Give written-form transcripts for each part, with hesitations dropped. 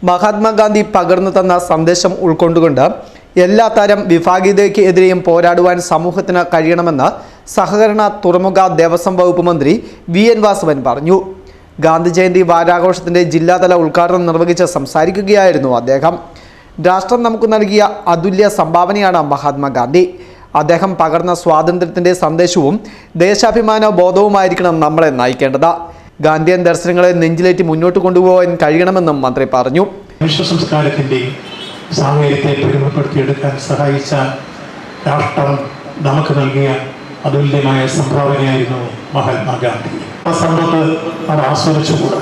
മഹാത്മാഗാന്ധി പകർന്നു തന്ന സന്ദേശം ഉൾക്കൊണ്ടുകൊണ്ട് എല്ലാ തരം വിഭാഗീയതയ്ക്ക് എതിരെയും പോരാടുവാൻ സമൂഹത്തിന് കഴിയണമെന്ന് സഹകരണ തുറമുഖ ദേവസ്വം വകുപ്പ് മന്ത്രി വി.എൻ. വാസവൻ പറഞ്ഞു. ഗാന്ധി ജയന്തി വാരാഘോഷത്തിന്റെ ജില്ലാതല ഉദ്ഘാടനം നിർവഹിച്ച് സംസാരിക്കുകയായിരുന്നു അദ്ദേഹം. രാഷ്ട്രം നമുക്ക് നൽകിയ അതുല്യ സംഭാവനയാണ് മഹാത്മാഗാന്ധി. അദ്ദേഹം പകർന്ന സ്വാതന്ത്ര്യത്തിന്റെ സന്ദേശവും ദേശാഭിമാന ബോധവുമായിരിക്കണം നമ്മളെ നയിക്കേണ്ടത്. ഗാന്ധിയൻ ദർശനങ്ങളെ നെഞ്ചിലേറ്റി മുന്നോട്ട് കൊണ്ടുപോകാൻ കഴിയണമെന്നും മന്ത്രി പറഞ്ഞു. സാമൂഹ്യത്തെ പെരുമപ്പെടുത്തിയെടുക്കാൻ സഹായിച്ച രാഷ്ട്രം നമുക്ക് നൽകിയ അതുല്യമായ സംഭാവനയായിരുന്നു മഹാത്മാഗാന്ധി. ആ സമ്പത്ത് അത് ആസ്വദിച്ചുകൂടാ.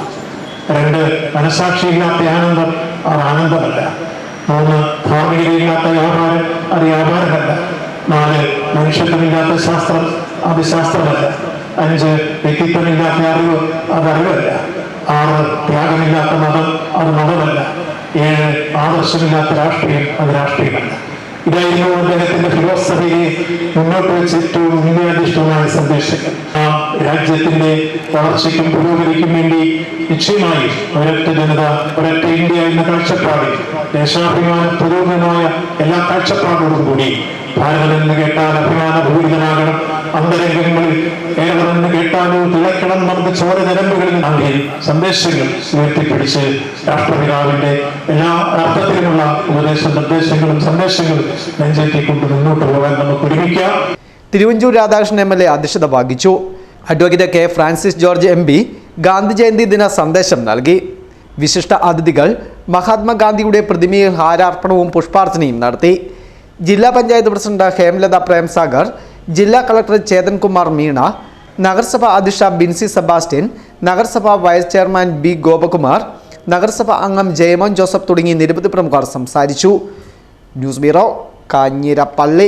2 മനസാക്ഷിയില്ലാത്ത ആനന്ദം അത് ആനന്ദമല്ല. 3 ധാർമ്മികതയില്ലാത്ത വ്യാപാരം അത് വ്യാപാരമല്ല. 4 മനുഷ്യത്വമില്ലാത്ത ശാസ്ത്രം അത് ശാസ്ത്രമല്ല. 5 വ്യക്തിത്വമില്ലാത്ത അറിവ് അത് അറിവല്ല. 6 ത്യാഗമില്ലാത്ത മതം അത് മതമല്ല. 7 ആദർശമില്ലാത്ത രാഷ്ട്രീയം അത് രാഷ്ട്രീയമല്ല. ഇതായിരുന്നു അദ്ദേഹത്തിന്റെ ഫിലോസഫിയെ മുന്നോട്ട് വെച്ച് ഏറ്റവും മൂല്യാധിഷ്ഠിതമായ സന്ദേശങ്ങൾ. ആ രാജ്യത്തിന്റെ വളർച്ചയ്ക്കും പുരോഗതിക്കും വേണ്ടി നിശ്ചയമായി ഒരൊറ്റ ജനത, ഒരൊറ്റ ഇന്ത്യ എന്ന കാഴ്ചപ്പാടിൽ ദേശാഭിമാന പുരോഗതമായ എല്ലാ കാഴ്ചപ്പാടോടും കൂടി ഭാരതം എന്ന് കേട്ടാൽ അഭിമാനഭൂരിതനാകണം, അന്തരംഗങ്ങളിൽ കേരളമെന്ന് കേട്ടാലോ തിളക്കണം നമുക്ക് ചോര നിരമ്പുകളിൽ നൽകി സന്ദേശങ്ങൾ ഉയർത്തിപ്പിടിച്ച് രാഷ്ട്രപിതാവിന്റെ എല്ലാ അർത്ഥത്തിലുമുള്ള ഉപദേശ നിർദ്ദേശങ്ങളും സന്ദേശങ്ങളും നെഞ്ചേറ്റിക്കൊണ്ട് മുന്നോട്ട് പോകാൻ നമുക്ക് ഒരുമിക്കാം. തിരുവഞ്ചൂർ രാധാകൃഷ്ണൻ MLA അധ്യക്ഷത വഹിച്ചു. Advocate K. Francis George MP Gandhi Jayanti ദിന സന്ദേശം നൽകി. വിശിഷ്ട അതിഥികൾ മഹാത്മാഗാന്ധിയുടെ പ്രതിമയിൽ ഹാരാർപ്പണവും പുഷ്പാർച്ചനയും നടത്തി. ജില്ലാ പഞ്ചായത്ത് പ്രസിഡന്റ് ഹേമലത പ്രേംസാഗർ, ജില്ലാ കളക്ടർ ചേതൻ കുമാർ മീണ, നഗരസഭ അധ്യക്ഷ ബിൻസി സെബാസ്റ്റ്യൻ, നഗരസഭ വൈസ് ചെയർമാൻ B. ഗോപകുമാർ, നഗരസഭ അംഗം ജയമോൻ ജോസഫ് തുടങ്ങി നിരവധി പ്രമുഖർ സംസാരിച്ചു. News bureau, Kanjirappally.